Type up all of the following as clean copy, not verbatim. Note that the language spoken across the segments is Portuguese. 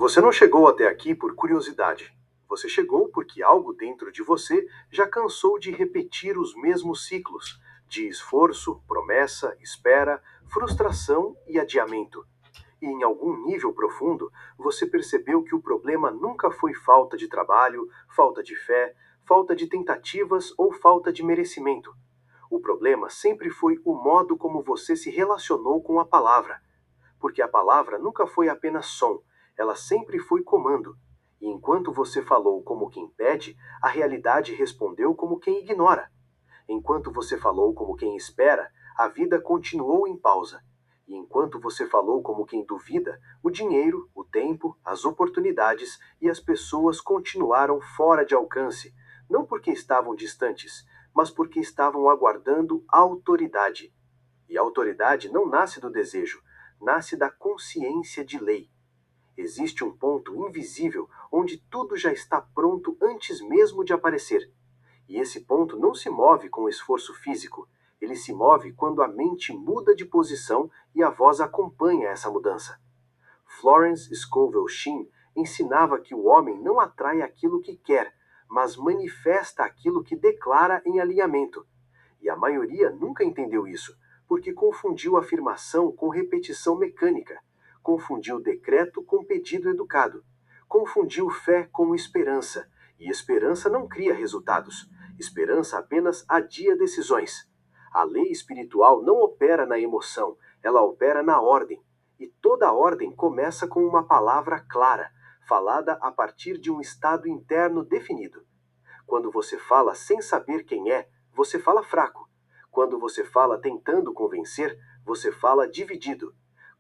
Você não chegou até aqui por curiosidade. Você chegou porque algo dentro de você já cansou de repetir os mesmos ciclos de esforço, promessa, espera, frustração e adiamento. E em algum nível profundo, você percebeu que o problema nunca foi falta de trabalho, falta de fé, falta de tentativas ou falta de merecimento. O problema sempre foi o modo como você se relacionou com a palavra, porque a palavra nunca foi apenas som, ela sempre foi comando. E enquanto você falou como quem pede, a realidade respondeu como quem ignora. Enquanto você falou como quem espera, a vida continuou em pausa. E enquanto você falou como quem duvida, o dinheiro, o tempo, as oportunidades e as pessoas continuaram fora de alcance, não porque estavam distantes, mas porque estavam aguardando autoridade. E a autoridade não nasce do desejo, nasce da consciência de lei. Existe um ponto invisível onde tudo já está pronto antes mesmo de aparecer. E esse ponto não se move com esforço físico, ele se move quando a mente muda de posição e a voz acompanha essa mudança. Florence Scovel Shinn ensinava que o homem não atrai aquilo que quer, mas manifesta aquilo que declara em alinhamento. E a maioria nunca entendeu isso, porque confundiu afirmação com repetição mecânica, confundiu decreto com pedido educado, confundiu fé com esperança, e esperança não cria resultados, esperança apenas adia decisões. A lei espiritual não opera na emoção, ela opera na ordem. E toda ordem começa com uma palavra clara, falada a partir de um estado interno definido. Quando você fala sem saber quem é, você fala fraco. Quando você fala tentando convencer, você fala dividido.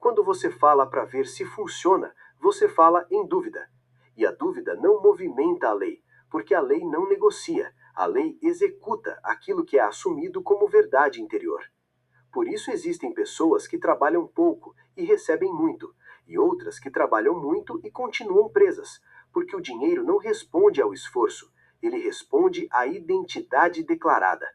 Quando você fala para ver se funciona, você fala em dúvida. E a dúvida não movimenta a lei, porque a lei não negocia, a lei executa aquilo que é assumido como verdade interior. Por isso existem pessoas que trabalham pouco e recebem muito, e outras que trabalham muito e continuam presas, porque o dinheiro não responde ao esforço, ele responde à identidade declarada.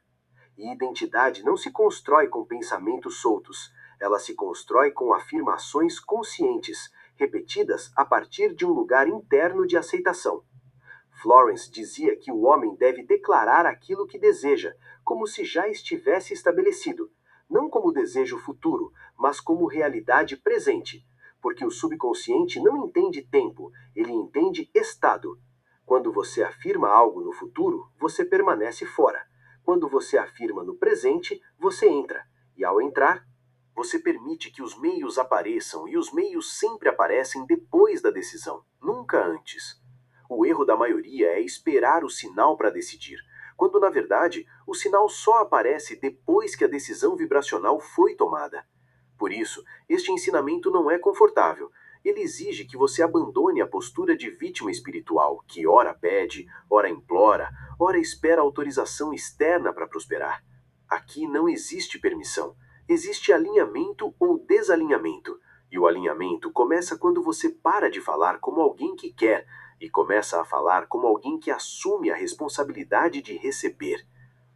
E identidade não se constrói com pensamentos soltos, ela se constrói com afirmações conscientes, repetidas a partir de um lugar interno de aceitação. Florence dizia que o homem deve declarar aquilo que deseja, como se já estivesse estabelecido, não como desejo futuro, mas como realidade presente, porque o subconsciente não entende tempo, ele entende estado. Quando você afirma algo no futuro, você permanece fora. Quando você afirma no presente, você entra. E ao entrar, você permite que os meios apareçam, e os meios sempre aparecem depois da decisão, nunca antes. O erro da maioria é esperar o sinal para decidir, quando na verdade o sinal só aparece depois que a decisão vibracional foi tomada. Por isso, este ensinamento não é confortável. Ele exige que você abandone a postura de vítima espiritual, que ora pede, ora implora, ora espera autorização externa para prosperar. Aqui não existe permissão, existe alinhamento ou desalinhamento. E o alinhamento começa quando você para de falar como alguém que quer e começa a falar como alguém que assume a responsabilidade de receber.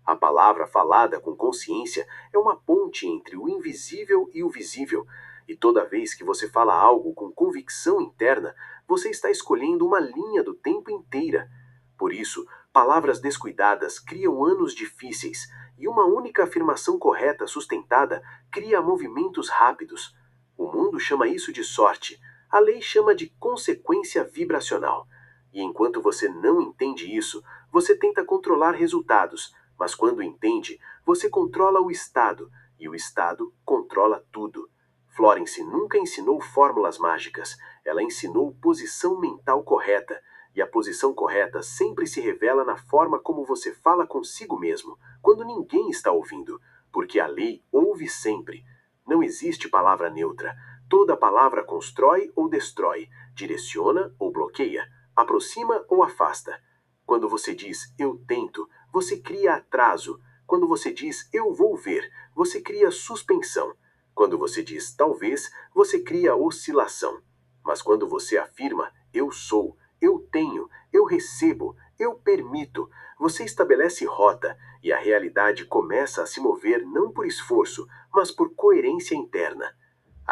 A palavra falada com consciência é uma ponte entre o invisível e o visível, e toda vez que você fala algo com convicção interna, você está escolhendo uma linha do tempo inteira. Por isso, palavras descuidadas criam anos difíceis, e uma única afirmação correta sustentada cria movimentos rápidos. O mundo chama isso de sorte, a lei chama de consequência vibracional. E enquanto você não entende isso, você tenta controlar resultados, mas quando entende, você controla o estado, e o estado controla tudo. Florence nunca ensinou fórmulas mágicas, ela ensinou posição mental correta, e a posição correta sempre se revela na forma como você fala consigo mesmo, quando ninguém está ouvindo, porque a lei ouve sempre. Não existe palavra neutra. Toda palavra constrói ou destrói, direciona ou bloqueia, aproxima ou afasta. Quando você diz eu tento, você cria atraso. Quando você diz eu vou ver, você cria suspensão. Quando você diz talvez, você cria oscilação. Mas quando você afirma eu sou, eu tenho, eu recebo, eu permito, você estabelece rota e a realidade começa a se mover não por esforço, mas por coerência interna.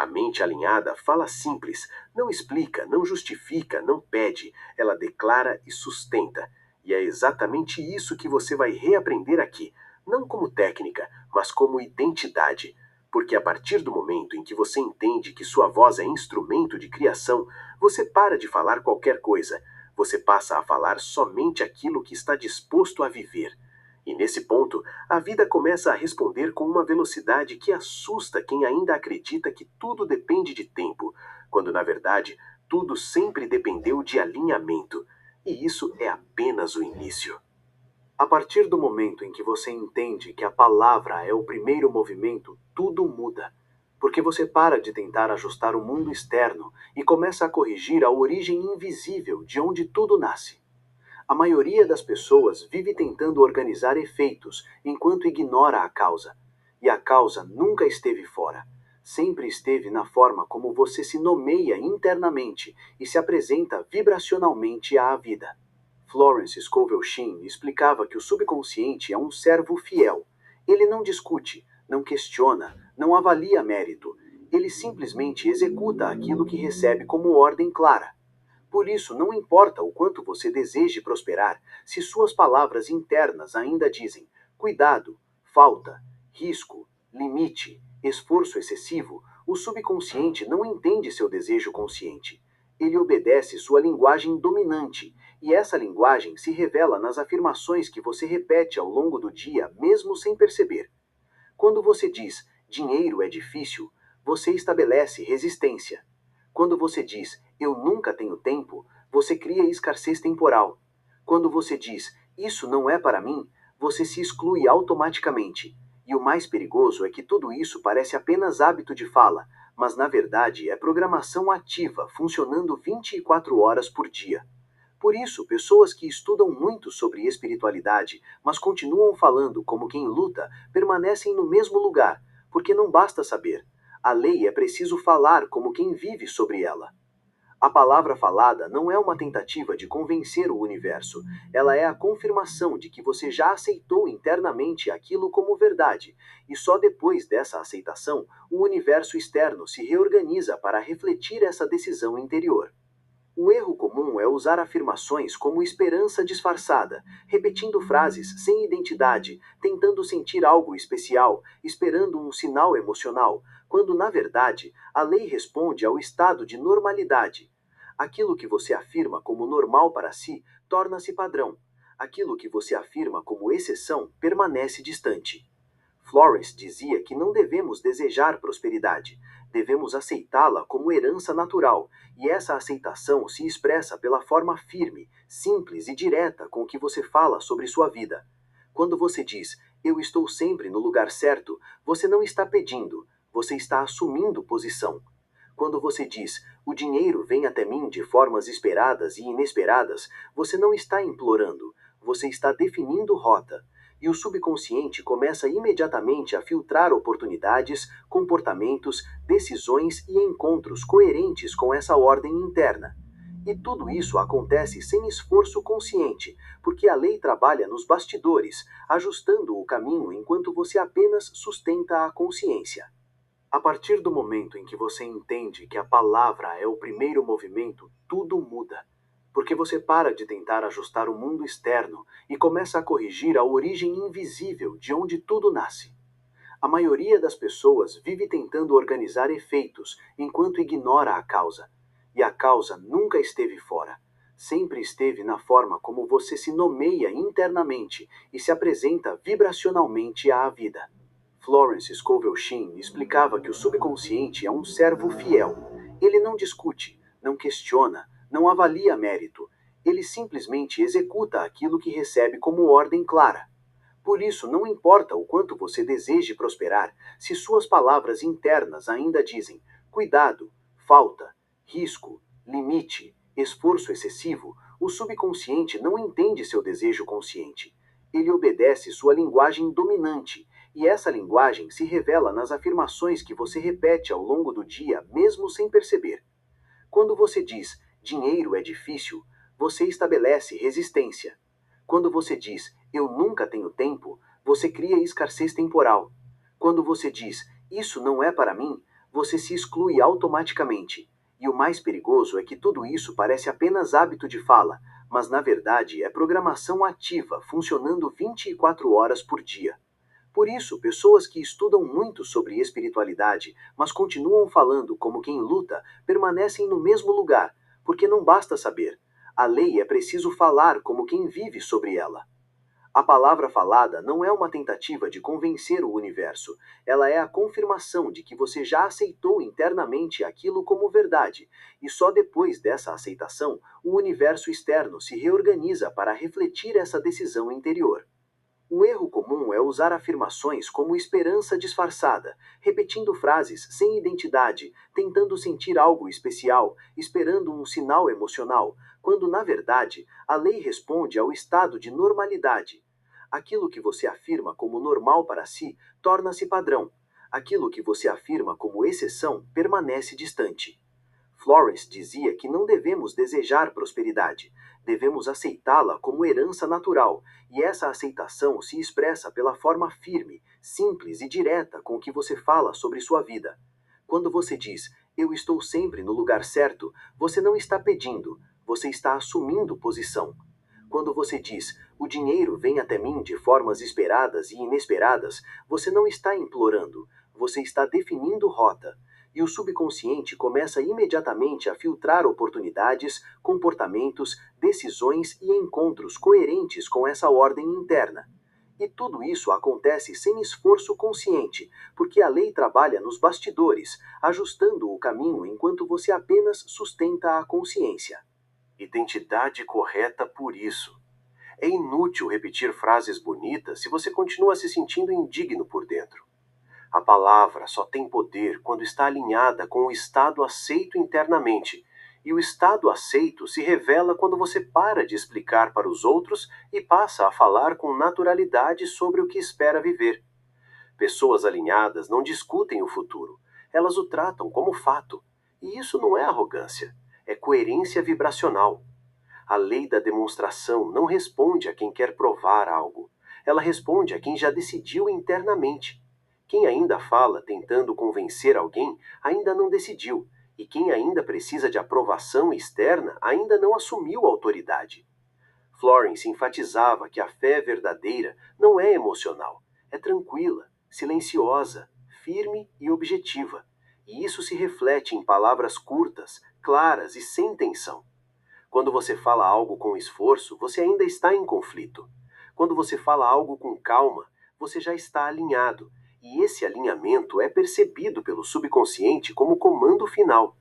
A mente alinhada fala simples, não explica, não justifica, não pede, ela declara e sustenta. E é exatamente isso que você vai reaprender aqui, não como técnica, mas como identidade. Porque a partir do momento em que você entende que sua voz é instrumento de criação, você para de falar qualquer coisa. Você passa a falar somente aquilo que está disposto a viver. E nesse ponto, a vida começa a responder com uma velocidade que assusta quem ainda acredita que tudo depende de tempo, quando na verdade tudo sempre dependeu de alinhamento. E isso é apenas o início. A partir do momento em que você entende que a palavra é o primeiro movimento, tudo muda. Porque você para de tentar ajustar o mundo externo e começa a corrigir a origem invisível de onde tudo nasce. A maioria das pessoas vive tentando organizar efeitos enquanto ignora a causa. E a causa nunca esteve fora. Sempre esteve na forma como você se nomeia internamente e se apresenta vibracionalmente à vida. Florence Scovel Shinn explicava que o subconsciente é um servo fiel. Ele não discute, não questiona, não avalia mérito. Ele simplesmente executa aquilo que recebe como ordem clara. Por isso, não importa o quanto você deseje prosperar, se suas palavras internas ainda dizem cuidado, falta, risco, limite, esforço excessivo, o subconsciente não entende seu desejo consciente. Ele obedece sua linguagem dominante, e essa linguagem se revela nas afirmações que você repete ao longo do dia, mesmo sem perceber. Quando você diz dinheiro é difícil, você estabelece resistência. Quando você diz eu nunca tenho tempo, você cria escassez temporal. Quando você diz isso não é para mim, você se exclui automaticamente. E o mais perigoso é que tudo isso parece apenas hábito de fala, mas na verdade é programação ativa funcionando 24 horas por dia. Por isso, pessoas que estudam muito sobre espiritualidade, mas continuam falando como quem luta, permanecem no mesmo lugar, porque não basta saber. A lei é preciso falar como quem vive sobre ela. A palavra falada não é uma tentativa de convencer o universo, ela é a confirmação de que você já aceitou internamente aquilo como verdade, e só depois dessa aceitação, o universo externo se reorganiza para refletir essa decisão interior. O erro comum é usar afirmações como esperança disfarçada, repetindo frases sem identidade, tentando sentir algo especial, esperando um sinal emocional, quando na verdade a lei responde ao estado de normalidade. Aquilo que você afirma como normal para si torna-se padrão. Aquilo que você afirma como exceção permanece distante. Florence dizia que não devemos desejar prosperidade, devemos aceitá-la como herança natural, e essa aceitação se expressa pela forma firme, simples e direta com que você fala sobre sua vida. Quando você diz, eu estou sempre no lugar certo, você não está pedindo, você está assumindo posição. Quando você diz, o dinheiro vem até mim de formas esperadas e inesperadas, você não está implorando, você está definindo rota. E o subconsciente começa imediatamente a filtrar oportunidades, comportamentos, decisões e encontros coerentes com essa ordem interna. E tudo isso acontece sem esforço consciente, porque a lei trabalha nos bastidores, ajustando o caminho enquanto você apenas sustenta a consciência. A partir do momento em que você entende que a palavra é o primeiro movimento, tudo muda. Porque você para de tentar ajustar o mundo externo e começa a corrigir a origem invisível de onde tudo nasce. A maioria das pessoas vive tentando organizar efeitos enquanto ignora a causa. E a causa nunca esteve fora. Sempre esteve na forma como você se nomeia internamente e se apresenta vibracionalmente à vida. Florence Scovel Shinn explicava que o subconsciente é um servo fiel. Ele não discute, não questiona, não avalia mérito. Ele simplesmente executa aquilo que recebe como ordem clara. Por isso, não importa o quanto você deseje prosperar, se suas palavras internas ainda dizem cuidado, falta, risco, limite, esforço excessivo, o subconsciente não entende seu desejo consciente. Ele obedece sua linguagem dominante, e essa linguagem se revela nas afirmações que você repete ao longo do dia, mesmo sem perceber. Quando você diz dinheiro é difícil, você estabelece resistência. Quando você diz eu nunca tenho tempo, você cria escassez temporal. Quando você diz isso não é para mim, você se exclui automaticamente. E o mais perigoso é que tudo isso parece apenas hábito de fala, mas na verdade é programação ativa funcionando 24 horas por dia. Por isso, pessoas que estudam muito sobre espiritualidade, mas continuam falando como quem luta, permanecem no mesmo lugar, porque não basta saber. A lei é preciso falar como quem vive sobre ela. A palavra falada não é uma tentativa de convencer o universo, ela é a confirmação de que você já aceitou internamente aquilo como verdade, e só depois dessa aceitação o universo externo se reorganiza para refletir essa decisão interior. O erro comum é usar afirmações como esperança disfarçada, repetindo frases sem identidade, tentando sentir algo especial, esperando um sinal emocional, quando na verdade a lei responde ao estado de normalidade. Aquilo que você afirma como normal para si torna-se padrão. Aquilo que você afirma como exceção permanece distante. Florence dizia que não devemos desejar prosperidade, devemos aceitá-la como herança natural, e essa aceitação se expressa pela forma firme, simples e direta com que você fala sobre sua vida. Quando você diz, eu estou sempre no lugar certo, você não está pedindo, você está assumindo posição. Quando você diz, o dinheiro vem até mim de formas esperadas e inesperadas, você não está implorando, você está definindo rota. E o subconsciente começa imediatamente a filtrar oportunidades, comportamentos, decisões e encontros coerentes com essa ordem interna. E tudo isso acontece sem esforço consciente, porque a lei trabalha nos bastidores, ajustando o caminho enquanto você apenas sustenta a consciência. Identidade correta por isso. É inútil repetir frases bonitas se você continua se sentindo indigno por dentro. A palavra só tem poder quando está alinhada com o estado aceito internamente, e o estado aceito se revela quando você para de explicar para os outros e passa a falar com naturalidade sobre o que espera viver. Pessoas alinhadas não discutem o futuro, elas o tratam como fato. E isso não é arrogância, é coerência vibracional. A lei da demonstração não responde a quem quer provar algo, ela responde a quem já decidiu internamente. Quem ainda fala tentando convencer alguém ainda não decidiu, e quem ainda precisa de aprovação externa ainda não assumiu autoridade. Florence enfatizava que a fé verdadeira não é emocional, é tranquila, silenciosa, firme e objetiva, e isso se reflete em palavras curtas, claras e sem tensão. Quando você fala algo com esforço, você ainda está em conflito. Quando você fala algo com calma, você já está alinhado, e esse alinhamento é percebido pelo subconsciente como comando final.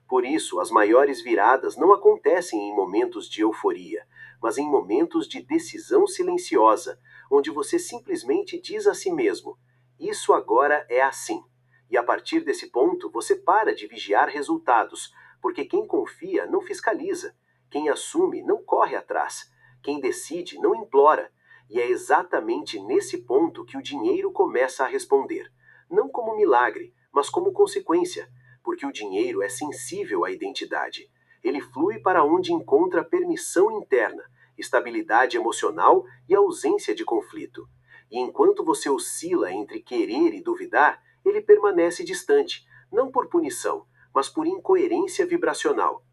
Por isso, as maiores viradas não acontecem em momentos de euforia, mas em momentos de decisão silenciosa, onde você simplesmente diz a si mesmo: Isso agora é assim. E a partir desse ponto, você para de vigiar resultados, porque quem confia não fiscaliza, quem assume não corre atrás, quem decide não implora. E é exatamente nesse ponto que o dinheiro começa a responder, não como milagre, mas como consequência, porque o dinheiro é sensível à identidade. Ele flui para onde encontra permissão interna, estabilidade emocional e ausência de conflito. E enquanto você oscila entre querer e duvidar, ele permanece distante, não por punição, mas por incoerência vibracional.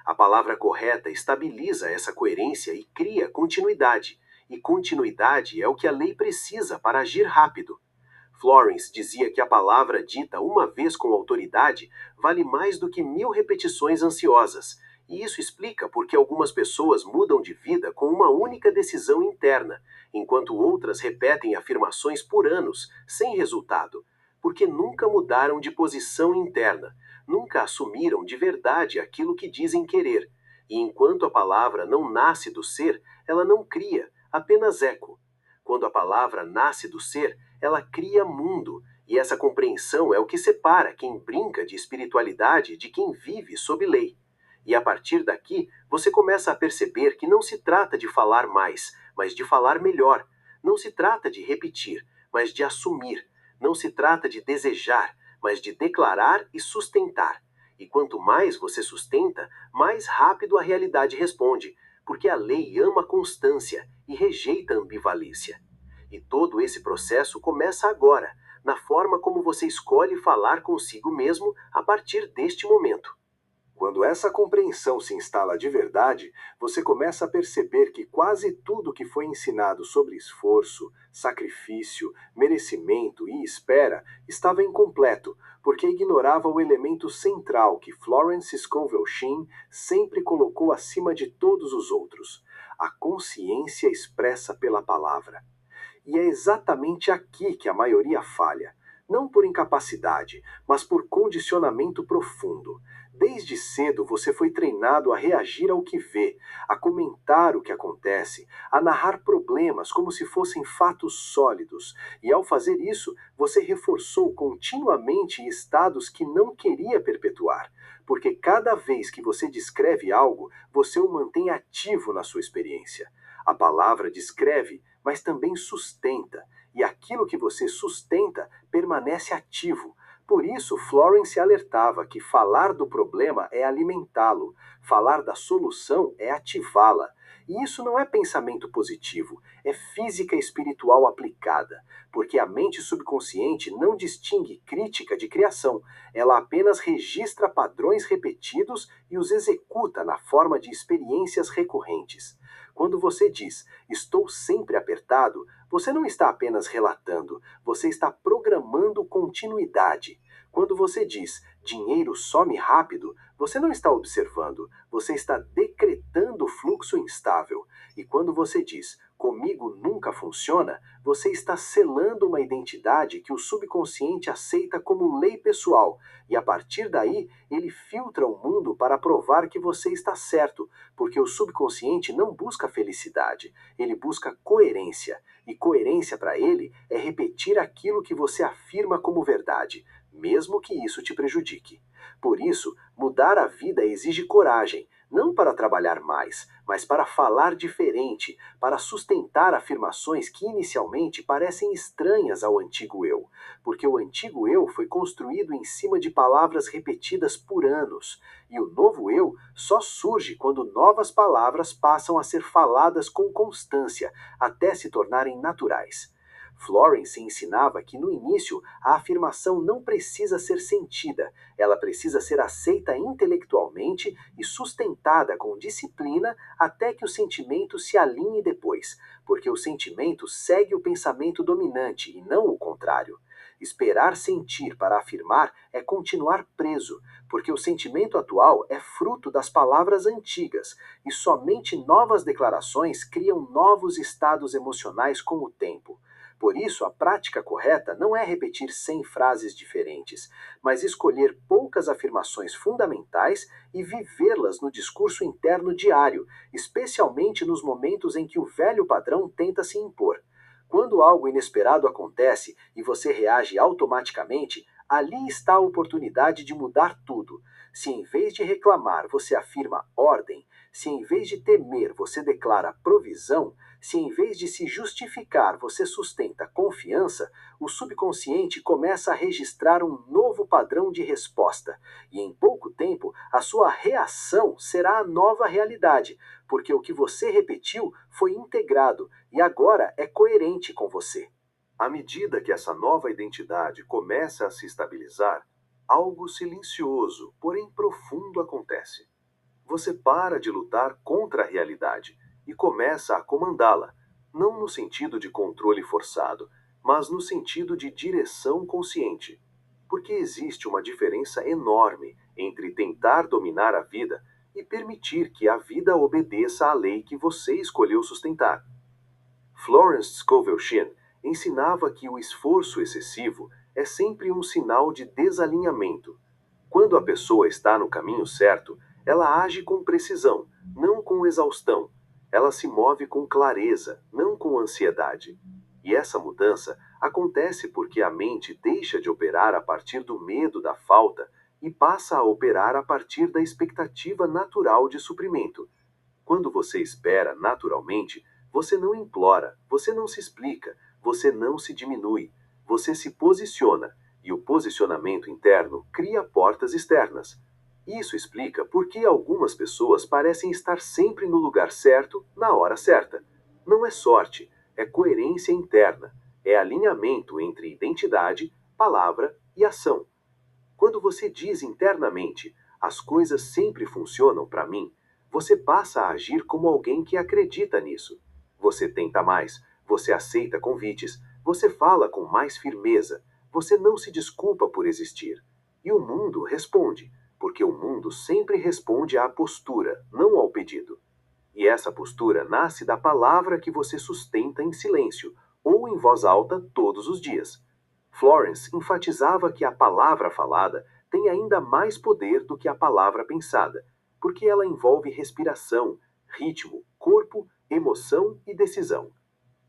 A palavra correta estabiliza essa coerência e cria continuidade, e continuidade é o que a lei precisa para agir rápido. Florence dizia que a palavra dita uma vez com autoridade vale mais do que 1000 repetições ansiosas, e isso explica por que algumas pessoas mudam de vida com uma única decisão interna, enquanto outras repetem afirmações por anos, sem resultado, porque nunca mudaram de posição interna, nunca assumiram de verdade aquilo que dizem querer, e enquanto a palavra não nasce do ser, ela não cria, apenas eco. Quando a palavra nasce do ser, ela cria mundo, e essa compreensão é o que separa quem brinca de espiritualidade de quem vive sob lei. E a partir daqui, você começa a perceber que não se trata de falar mais, mas de falar melhor. Não se trata de repetir, mas de assumir. Não se trata de desejar, mas de declarar e sustentar. E quanto mais você sustenta, mais rápido a realidade responde, porque a lei ama a constância e rejeita a ambivalência. E todo esse processo começa agora, na forma como você escolhe falar consigo mesmo a partir deste momento. Quando essa compreensão se instala de verdade, você começa a perceber que quase tudo que foi ensinado sobre esforço, sacrifício, merecimento e espera estava incompleto, porque ignorava o elemento central que Florence Scovel Shinn sempre colocou acima de todos os outros: a consciência expressa pela palavra. E é exatamente aqui que a maioria falha. Não por incapacidade, mas por condicionamento profundo. Desde cedo você foi treinado a reagir ao que vê, a comentar o que acontece, a narrar problemas como se fossem fatos sólidos. E ao fazer isso, você reforçou continuamente estados que não queria perpetuar. Porque cada vez que você descreve algo, você o mantém ativo na sua experiência. A palavra descreve, mas também sustenta, e aquilo que você sustenta permanece ativo. Por isso, Florence alertava que falar do problema é alimentá-lo, falar da solução é ativá-la. E isso não é pensamento positivo, é física espiritual aplicada, porque a mente subconsciente não distingue crítica de criação, ela apenas registra padrões repetidos e os executa na forma de experiências recorrentes. Quando você diz "estou sempre apertado", você não está apenas relatando, você está programando continuidade. Quando você diz "dinheiro some rápido", você não está observando, você está decretando fluxo instável. E quando você diz "comigo nunca funciona", você está selando uma identidade que o subconsciente aceita como lei pessoal, e a partir daí ele filtra o mundo para provar que você está certo, porque o subconsciente não busca felicidade, ele busca coerência, e coerência para ele é repetir aquilo que você afirma como verdade, mesmo que isso te prejudique. Por isso, mudar a vida exige coragem, não para trabalhar mais, mas para falar diferente, para sustentar afirmações que inicialmente parecem estranhas ao antigo eu, porque o antigo eu foi construído em cima de palavras repetidas por anos, e o novo eu só surge quando novas palavras passam a ser faladas com constância, até se tornarem naturais. Florence ensinava que no início a afirmação não precisa ser sentida, ela precisa ser aceita intelectualmente e sustentada com disciplina até que o sentimento se alinhe depois, porque o sentimento segue o pensamento dominante e não o contrário. Esperar sentir para afirmar é continuar preso, porque o sentimento atual é fruto das palavras antigas, e somente novas declarações criam novos estados emocionais com o tempo. Por isso, a prática correta não é repetir 100 frases diferentes, mas escolher poucas afirmações fundamentais e vivê-las no discurso interno diário, especialmente nos momentos em que o velho padrão tenta se impor. Quando algo inesperado acontece e você reage automaticamente, ali está a oportunidade de mudar tudo. Se em vez de reclamar você afirma ordem, se em vez de temer você declara provisão, se em vez de se justificar você sustenta confiança, o subconsciente começa a registrar um novo padrão de resposta, e em pouco tempo a sua reação será a nova realidade, porque o que você repetiu foi integrado e agora é coerente com você. À medida que essa nova identidade começa a se estabilizar, algo silencioso, porém profundo acontece. Você para de lutar contra a realidade e começa a comandá-la, não no sentido de controle forçado, mas no sentido de direção consciente. Porque existe uma diferença enorme entre tentar dominar a vida e permitir que a vida obedeça à lei que você escolheu sustentar. Florence Scovel Shinn ensinava que o esforço excessivo é sempre um sinal de desalinhamento. Quando a pessoa está no caminho certo, ela age com precisão, não com exaustão. Ela se move com clareza, não com ansiedade. E essa mudança acontece porque a mente deixa de operar a partir do medo da falta e passa a operar a partir da expectativa natural de suprimento. Quando você espera naturalmente, você não implora, você não se explica, você não se diminui, você se posiciona, e o posicionamento interno cria portas externas. Isso explica por que algumas pessoas parecem estar sempre no lugar certo, na hora certa. Não é sorte, é coerência interna. É alinhamento entre identidade, palavra e ação. Quando você diz internamente, as coisas sempre funcionam para mim, você passa a agir como alguém que acredita nisso. Você tenta mais, você aceita convites, você fala com mais firmeza, você não se desculpa por existir. E o mundo responde, porque o mundo sempre responde à postura, não ao pedido. E essa postura nasce da palavra que você sustenta em silêncio ou em voz alta todos os dias. Florence enfatizava que a palavra falada tem ainda mais poder do que a palavra pensada, porque ela envolve respiração, ritmo, corpo, emoção e decisão.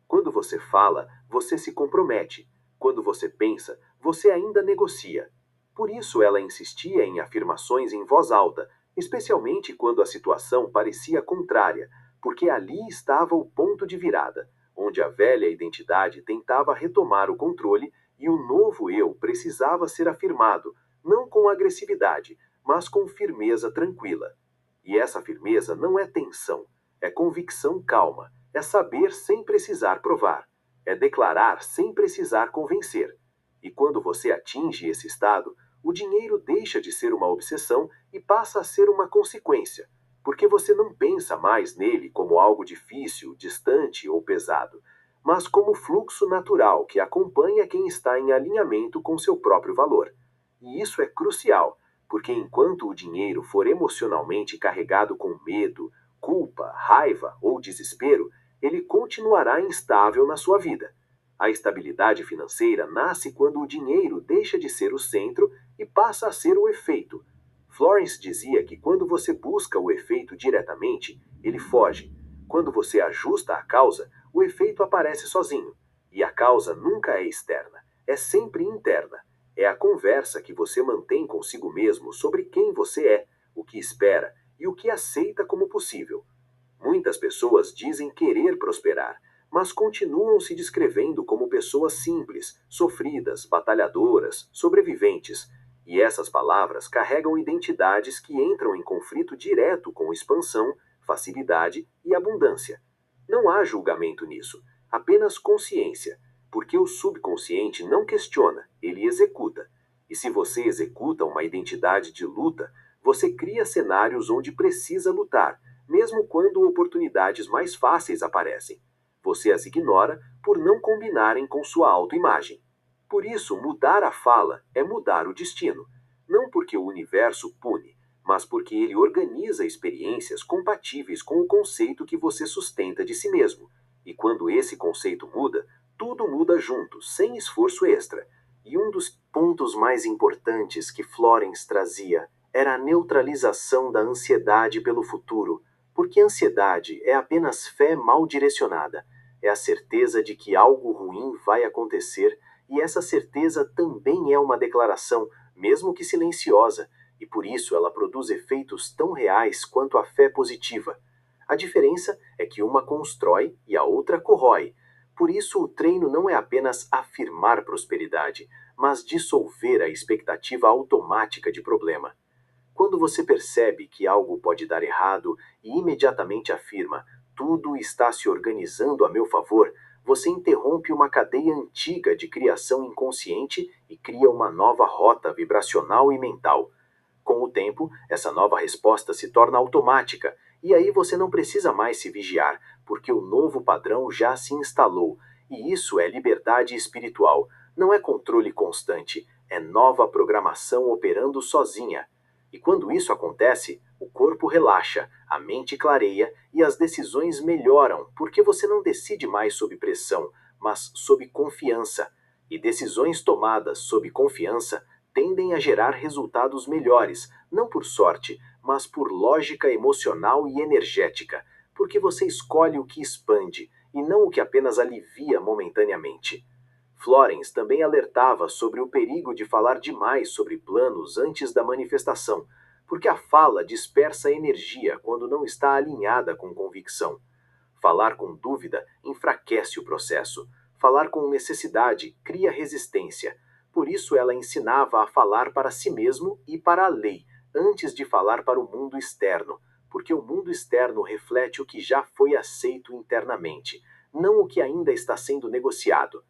Quando você fala, você se compromete. Quando você pensa, você ainda negocia. Por isso ela insistia em afirmações em voz alta, especialmente quando a situação parecia contrária, porque ali estava o ponto de virada, onde a velha identidade tentava retomar o controle e o novo eu precisava ser afirmado, não com agressividade, mas com firmeza tranquila. E essa firmeza não é tensão, é convicção calma, é saber sem precisar provar, é declarar sem precisar convencer. E quando você atinge esse estado, o dinheiro deixa de ser uma obsessão e passa a ser uma consequência, porque você não pensa mais nele como algo difícil, distante ou pesado, mas como fluxo natural que acompanha quem está em alinhamento com seu próprio valor. E isso é crucial, porque enquanto o dinheiro for emocionalmente carregado com medo, culpa, raiva ou desespero, ele continuará instável na sua vida. A estabilidade financeira nasce quando o dinheiro deixa de ser o centro e passa a ser o efeito. Florence dizia que quando você busca o efeito diretamente, ele foge. Quando você ajusta a causa, o efeito aparece sozinho. E a causa nunca é externa, é sempre interna. É a conversa que você mantém consigo mesmo sobre quem você é, o que espera e o que aceita como possível. Muitas pessoas dizem querer prosperar, mas continuam se descrevendo como pessoas simples, sofridas, batalhadoras, sobreviventes. E essas palavras carregam identidades que entram em conflito direto com expansão, facilidade e abundância. Não há julgamento nisso, apenas consciência, porque o subconsciente não questiona, ele executa. E se você executa uma identidade de luta, você cria cenários onde precisa lutar, mesmo quando oportunidades mais fáceis aparecem. Você as ignora por não combinarem com sua autoimagem. Por isso, mudar a fala é mudar o destino. Não porque o universo pune, mas porque ele organiza experiências compatíveis com o conceito que você sustenta de si mesmo. E quando esse conceito muda, tudo muda junto, sem esforço extra. E um dos pontos mais importantes que Florence trazia era a neutralização da ansiedade pelo futuro, porque ansiedade é apenas fé mal direcionada. É a certeza de que algo ruim vai acontecer, e essa certeza também é uma declaração, mesmo que silenciosa, e por isso ela produz efeitos tão reais quanto a fé positiva. A diferença é que uma constrói e a outra corrói. Por isso, o treino não é apenas afirmar prosperidade, mas dissolver a expectativa automática de problema. Quando você percebe que algo pode dar errado e imediatamente afirma: tudo está se organizando a meu favor, você interrompe uma cadeia antiga de criação inconsciente e cria uma nova rota vibracional e mental. Com o tempo, essa nova resposta se torna automática, e aí você não precisa mais se vigiar, porque o novo padrão já se instalou, e isso é liberdade espiritual. Não é controle constante, é nova programação operando sozinha. E quando isso acontece, o corpo relaxa, a mente clareia e as decisões melhoram, porque você não decide mais sob pressão, mas sob confiança. E decisões tomadas sob confiança tendem a gerar resultados melhores, não por sorte, mas por lógica emocional e energética, porque você escolhe o que expande e não o que apenas alivia momentaneamente. Florence também alertava sobre o perigo de falar demais sobre planos antes da manifestação, porque a fala dispersa energia quando não está alinhada com convicção. Falar com dúvida enfraquece o processo. Falar com necessidade cria resistência. Por isso ela ensinava a falar para si mesmo e para a lei, antes de falar para o mundo externo, porque o mundo externo reflete o que já foi aceito internamente, não o que ainda está sendo negociado.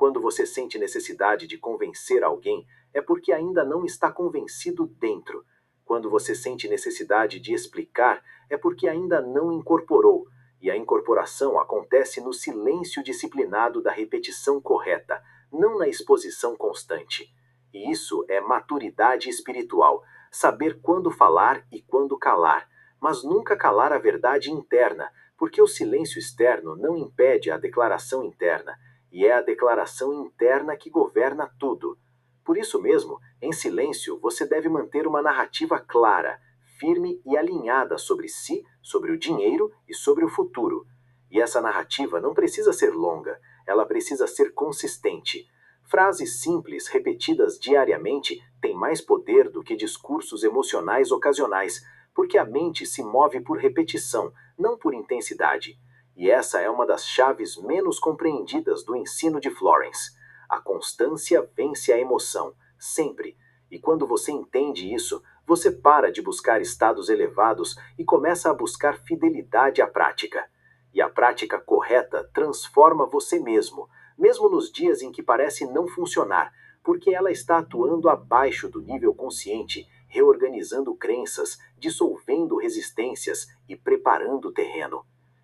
Quando você sente necessidade de convencer alguém, é porque ainda não está convencido dentro. Quando você sente necessidade de explicar, é porque ainda não incorporou. E a incorporação acontece no silêncio disciplinado da repetição correta, não na exposição constante. E isso é maturidade espiritual, saber quando falar e quando calar, mas nunca calar a verdade interna, porque o silêncio externo não impede a declaração interna, e é a declaração interna que governa tudo. Por isso mesmo, em silêncio, você deve manter uma narrativa clara, firme e alinhada sobre si, sobre o dinheiro e sobre o futuro. E essa narrativa não precisa ser longa, ela precisa ser consistente. Frases simples repetidas diariamente têm mais poder do que discursos emocionais ocasionais, porque a mente se move por repetição, não por intensidade. E essa é uma das chaves menos compreendidas do ensino de Florence. A constância vence a emoção, sempre. E quando você entende isso, você para de buscar estados elevados e começa a buscar fidelidade à prática. E a prática correta transforma você mesmo, mesmo nos dias em que parece não funcionar, porque ela está atuando abaixo do nível consciente, reorganizando crenças, dissolvendo resistências e preparando o terreno.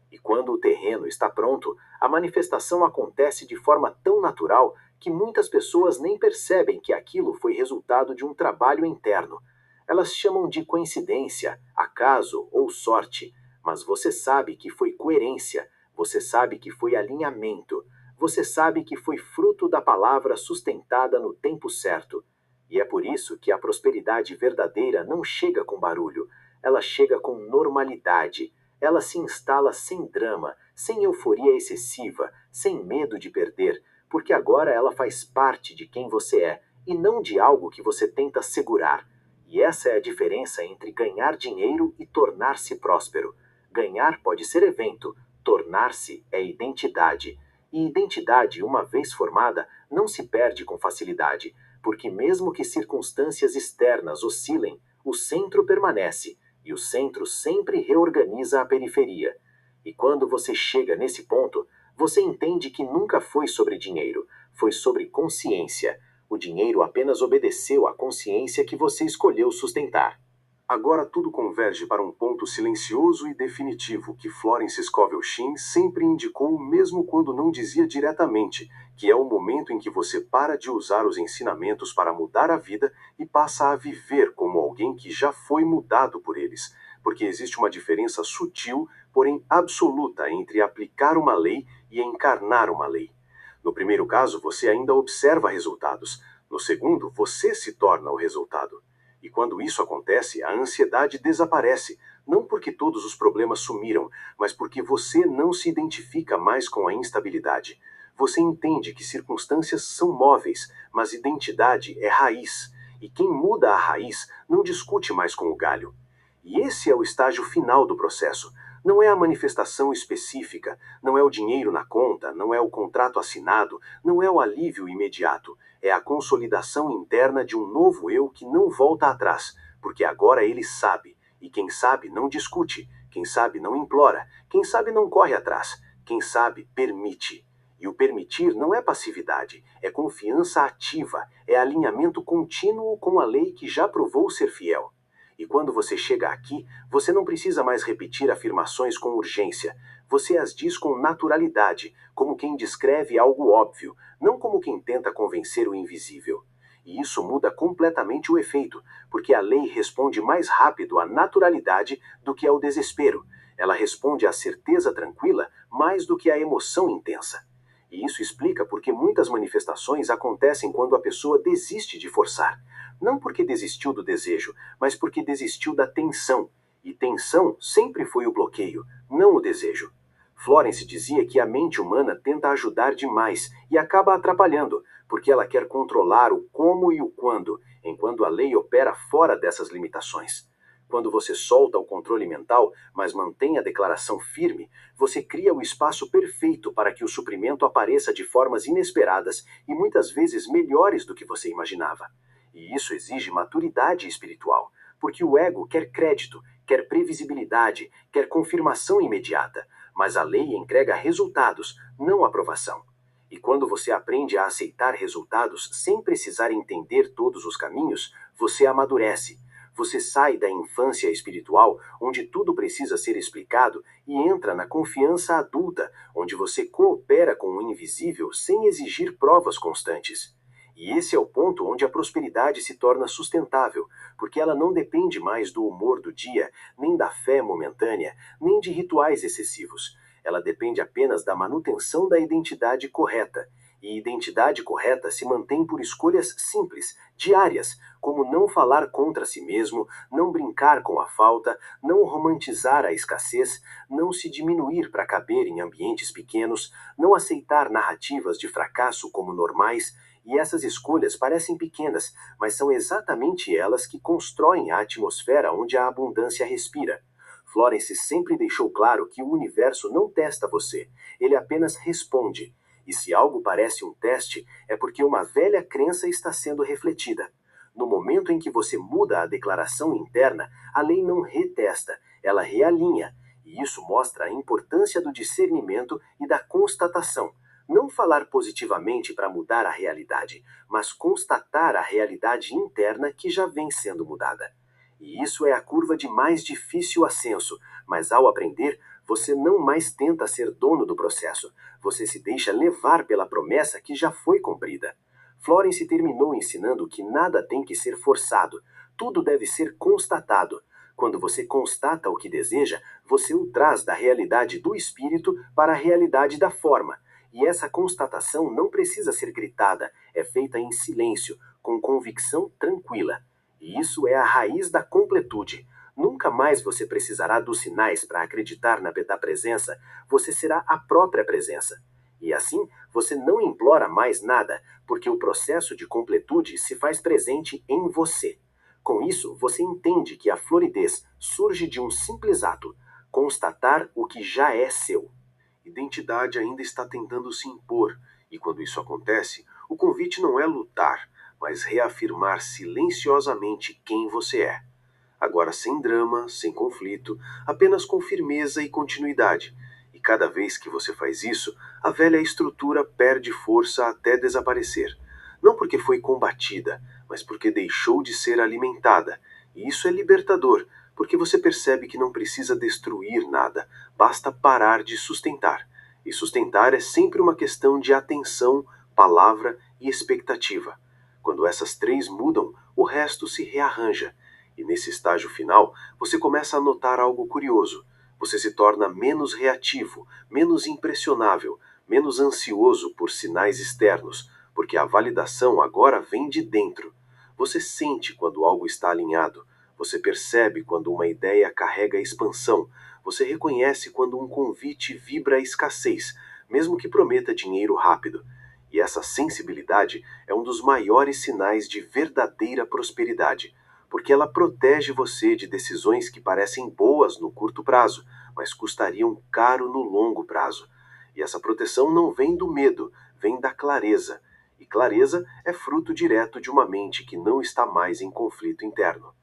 E quando o terreno está pronto, a manifestação acontece de forma tão natural que muitas pessoas nem percebem que aquilo foi resultado de um trabalho interno. Elas chamam de coincidência, acaso ou sorte, mas você sabe que foi coerência, você sabe que foi alinhamento, você sabe que foi fruto da palavra sustentada no tempo certo. E é por isso que a prosperidade verdadeira não chega com barulho, ela chega com normalidade. Ela se instala sem drama, sem euforia excessiva, sem medo de perder, porque agora ela faz parte de quem você é e não de algo que você tenta segurar. E essa é a diferença entre ganhar dinheiro e tornar-se próspero. Ganhar pode ser evento, tornar-se é identidade. E identidade, uma vez formada, não se perde com facilidade, porque mesmo que circunstâncias externas oscilem, o centro permanece. E o centro sempre reorganiza a periferia. E quando você chega nesse ponto, você entende que nunca foi sobre dinheiro, foi sobre consciência. O dinheiro apenas obedeceu à consciência que você escolheu sustentar. Agora tudo converge para um ponto silencioso e definitivo que Florence Scovel Shinn sempre indicou mesmo quando não dizia diretamente, que é o momento em que você para de usar os ensinamentos para mudar a vida e passa a viver como alguém que já foi mudado por eles, porque existe uma diferença sutil, porém absoluta entre aplicar uma lei e encarnar uma lei. No primeiro caso, você ainda observa resultados. No segundo, você se torna o resultado. E quando isso acontece, a ansiedade desaparece, não porque todos os problemas sumiram, mas porque você não se identifica mais com a instabilidade. Você entende que circunstâncias são móveis, mas identidade é raiz, e quem muda a raiz não discute mais com o galho. E esse é o estágio final do processo. Não é a manifestação específica, não é o dinheiro na conta, não é o contrato assinado, não é o alívio imediato. É a consolidação interna de um novo eu que não volta atrás, porque agora ele sabe. E quem sabe não discute, quem sabe não implora, quem sabe não corre atrás, quem sabe permite. E o permitir não é passividade, é confiança ativa, é alinhamento contínuo com a lei que já provou ser fiel. E quando você chega aqui, você não precisa mais repetir afirmações com urgência. Você as diz com naturalidade, como quem descreve algo óbvio, não como quem tenta convencer o invisível. E isso muda completamente o efeito, porque a lei responde mais rápido à naturalidade do que ao desespero. Ela responde à certeza tranquila mais do que à emoção intensa. E isso explica por que muitas manifestações acontecem quando a pessoa desiste de forçar. Não porque desistiu do desejo, mas porque desistiu da tensão. E tensão sempre foi o bloqueio, não o desejo. Florence dizia que a mente humana tenta ajudar demais e acaba atrapalhando, porque ela quer controlar o como e o quando, enquanto a lei opera fora dessas limitações. Quando você solta o controle mental, mas mantém a declaração firme, você cria o espaço perfeito para que o suprimento apareça de formas inesperadas e muitas vezes melhores do que você imaginava. E isso exige maturidade espiritual, porque o ego quer crédito, quer previsibilidade, quer confirmação imediata, mas a lei entrega resultados, não aprovação. E quando você aprende a aceitar resultados sem precisar entender todos os caminhos, você amadurece. Você sai da infância espiritual, onde tudo precisa ser explicado, e entra na confiança adulta, onde você coopera com o invisível sem exigir provas constantes. E esse é o ponto onde a prosperidade se torna sustentável, porque ela não depende mais do humor do dia, nem da fé momentânea, nem de rituais excessivos. Ela depende apenas da manutenção da identidade correta. E identidade correta se mantém por escolhas simples, diárias, como não falar contra si mesmo, não brincar com a falta, não romantizar a escassez, não se diminuir para caber em ambientes pequenos, não aceitar narrativas de fracasso como normais. E essas escolhas parecem pequenas, mas são exatamente elas que constroem a atmosfera onde a abundância respira. Florence sempre deixou claro que o universo não testa você, ele apenas responde. E se algo parece um teste, é porque uma velha crença está sendo refletida. No momento em que você muda a declaração interna, a lei não retesta, ela realinha. E isso mostra a importância do discernimento e da constatação. Não falar positivamente para mudar a realidade, mas constatar a realidade interna que já vem sendo mudada. E isso é a curva de mais difícil ascenso, mas ao aprender, você não mais tenta ser dono do processo, você se deixa levar pela promessa que já foi cumprida. Florence terminou ensinando que nada tem que ser forçado, tudo deve ser constatado. Quando você constata o que deseja, você o traz da realidade do espírito para a realidade da forma. E essa constatação não precisa ser gritada, é feita em silêncio, com convicção tranquila. E isso é a raiz da completude. Nunca mais você precisará dos sinais para acreditar da presença, você será a própria presença. E assim, você não implora mais nada, porque o processo de completude se faz presente em você. Com isso, você entende que a floridez surge de um simples ato: constatar o que já é seu. Identidade ainda está tentando se impor, e quando isso acontece, o convite não é lutar, mas reafirmar silenciosamente quem você é. Agora sem drama, sem conflito, apenas com firmeza e continuidade. E cada vez que você faz isso, a velha estrutura perde força até desaparecer. Não porque foi combatida, mas porque deixou de ser alimentada. E isso é libertador, porque você percebe que não precisa destruir nada, basta parar de sustentar. E sustentar é sempre uma questão de atenção, palavra e expectativa. Quando essas três mudam, o resto se rearranja. E nesse estágio final, você começa a notar algo curioso. Você se torna menos reativo, menos impressionável, menos ansioso por sinais externos, porque a validação agora vem de dentro. Você sente quando algo está alinhado, você percebe quando uma ideia carrega expansão, você reconhece quando um convite vibra a escassez, mesmo que prometa dinheiro rápido. E essa sensibilidade é um dos maiores sinais de verdadeira prosperidade, porque ela protege você de decisões que parecem boas no curto prazo, mas custariam caro no longo prazo. E essa proteção não vem do medo, vem da clareza. E clareza é fruto direto de uma mente que não está mais em conflito interno.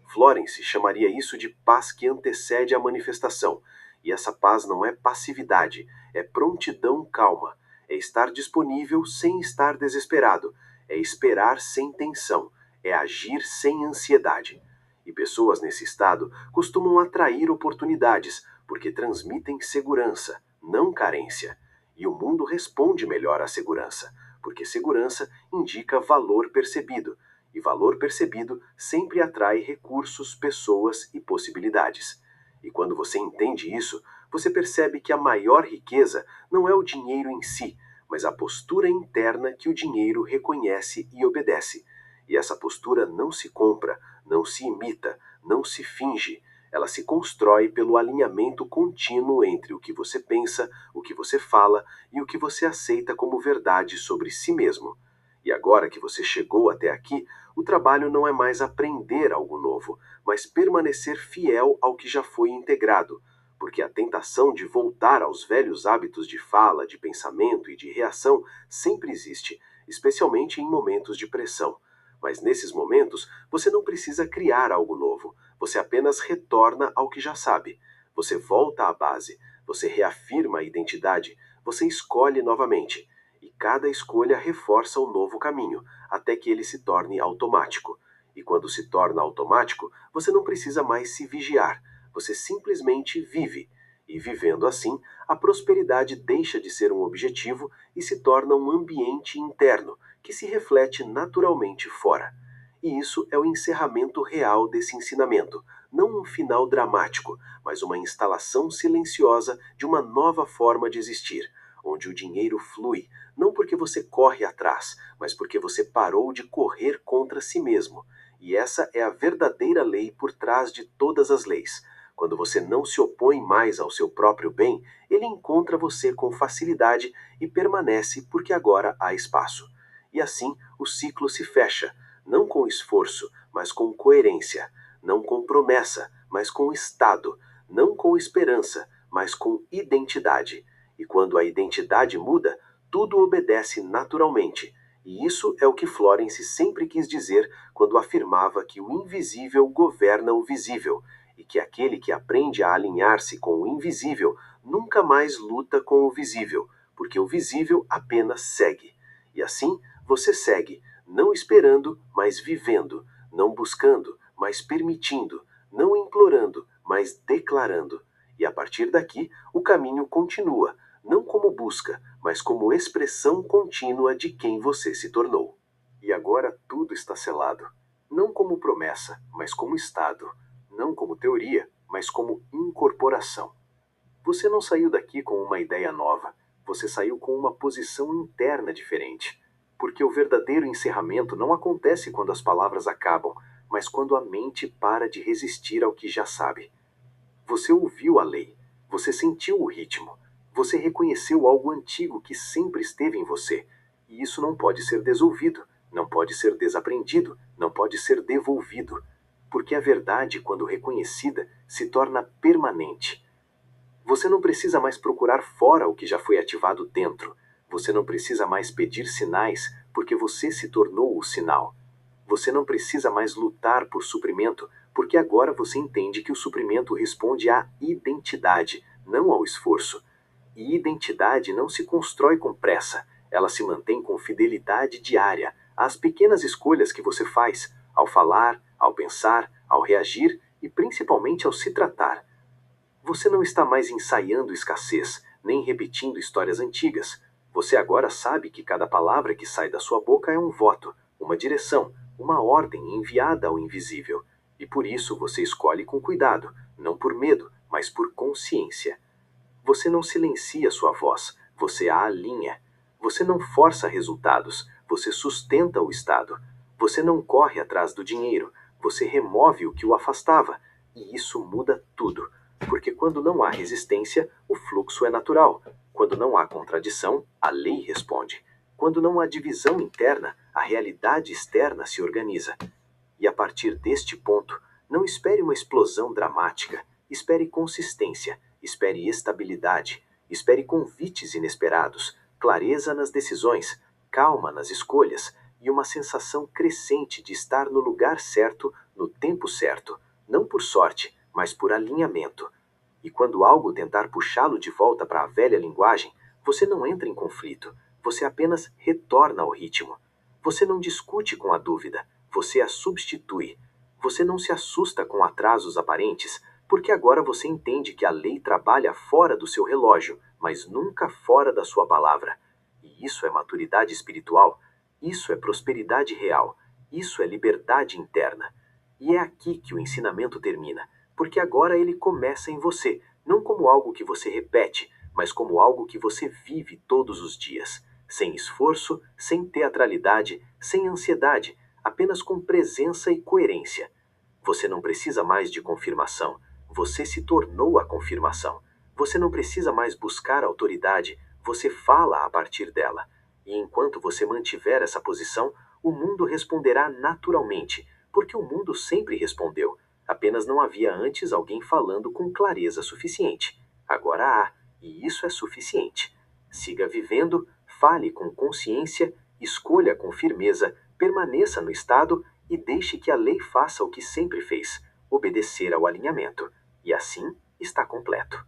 Florence chamaria isso de paz que antecede a manifestação. E essa paz não é passividade, é prontidão calma. É estar disponível sem estar desesperado. É esperar sem tensão. É agir sem ansiedade. E pessoas nesse estado costumam atrair oportunidades, porque transmitem segurança, não carência. E o mundo responde melhor à segurança, porque segurança indica valor percebido, e valor percebido sempre atrai recursos, pessoas e possibilidades. E quando você entende isso, você percebe que a maior riqueza não é o dinheiro em si, mas a postura interna que o dinheiro reconhece e obedece. E essa postura não se compra, não se imita, não se finge. Ela se constrói pelo alinhamento contínuo entre o que você pensa, o que você fala e o que você aceita como verdade sobre si mesmo. E agora que você chegou até aqui, o trabalho não é mais aprender algo novo, mas permanecer fiel ao que já foi integrado, porque a tentação de voltar aos velhos hábitos de fala, de pensamento e de reação sempre existe, especialmente em momentos de pressão. Mas nesses momentos, você não precisa criar algo novo, você apenas retorna ao que já sabe. Você volta à base, você reafirma a identidade, você escolhe novamente. E cada escolha reforça o novo caminho, até que ele se torne automático. E quando se torna automático, você não precisa mais se vigiar, você simplesmente vive. E vivendo assim, a prosperidade deixa de ser um objetivo e se torna um ambiente interno, que se reflete naturalmente fora. E isso é o encerramento real desse ensinamento, não um final dramático, mas uma instalação silenciosa de uma nova forma de existir, onde o dinheiro flui, não porque você corre atrás, mas porque você parou de correr contra si mesmo. E essa é a verdadeira lei por trás de todas as leis. Quando você não se opõe mais ao seu próprio bem, ele encontra você com facilidade e permanece porque agora há espaço. E assim o ciclo se fecha, não com esforço, mas com coerência, não com promessa, mas com estado, não com esperança, mas com identidade. E quando a identidade muda, tudo obedece naturalmente. E isso é o que Florence sempre quis dizer quando afirmava que o invisível governa o visível, e que aquele que aprende a alinhar-se com o invisível nunca mais luta com o visível, porque o visível apenas segue. E assim você segue, não esperando, mas vivendo, não buscando, mas permitindo, não implorando, mas declarando. E a partir daqui, o caminho continua, não como busca, mas como expressão contínua de quem você se tornou. E agora tudo está selado, não como promessa, mas como estado, não como teoria, mas como incorporação. Você não saiu daqui com uma ideia nova, você saiu com uma posição interna diferente. Porque o verdadeiro encerramento não acontece quando as palavras acabam, mas quando a mente para de resistir ao que já sabe. Você ouviu a lei, você sentiu o ritmo, você reconheceu algo antigo que sempre esteve em você. E isso não pode ser desolvido, não pode ser desaprendido, não pode ser devolvido. Porque a verdade, quando reconhecida, se torna permanente. Você não precisa mais procurar fora o que já foi ativado dentro. Você não precisa mais pedir sinais, porque você se tornou o sinal. Você não precisa mais lutar por suprimento, porque agora você entende que o suprimento responde à identidade, não ao esforço. E identidade não se constrói com pressa, ela se mantém com fidelidade diária às pequenas escolhas que você faz, ao falar, ao pensar, ao reagir e principalmente ao se tratar. Você não está mais ensaiando escassez, nem repetindo histórias antigas. Você agora sabe que cada palavra que sai da sua boca é um voto, uma direção, uma ordem enviada ao invisível. E por isso você escolhe com cuidado, não por medo, mas por consciência. Você não silencia sua voz, você a alinha. Você não força resultados, você sustenta o estado. Você não corre atrás do dinheiro, você remove o que o afastava. E isso muda tudo. Porque quando não há resistência, o fluxo é natural. Quando não há contradição, a lei responde. Quando não há divisão interna, a realidade externa se organiza. E a partir deste ponto, não espere uma explosão dramática, espere consistência, espere estabilidade, espere convites inesperados, clareza nas decisões, calma nas escolhas e uma sensação crescente de estar no lugar certo, no tempo certo, não por sorte, mas por alinhamento. E quando algo tentar puxá-lo de volta para a velha linguagem, você não entra em conflito, você apenas retorna ao ritmo. Você não discute com a dúvida, você a substitui. Você não se assusta com atrasos aparentes, porque agora você entende que a lei trabalha fora do seu relógio, mas nunca fora da sua palavra. E isso é maturidade espiritual, isso é prosperidade real, isso é liberdade interna. E é aqui que o ensinamento termina, porque agora ele começa em você, não como algo que você repete, mas como algo que você vive todos os dias, sem esforço, sem teatralidade, sem ansiedade, apenas com presença e coerência. Você não precisa mais de confirmação, você se tornou a confirmação. Você não precisa mais buscar autoridade, você fala a partir dela. E enquanto você mantiver essa posição, o mundo responderá naturalmente, porque o mundo sempre respondeu. Apenas não havia antes alguém falando com clareza suficiente. Agora há, e isso é suficiente. Siga vivendo, fale com consciência, escolha com firmeza, permaneça no estado e deixe que a lei faça o que sempre fez, obedecer ao alinhamento. E assim está completo.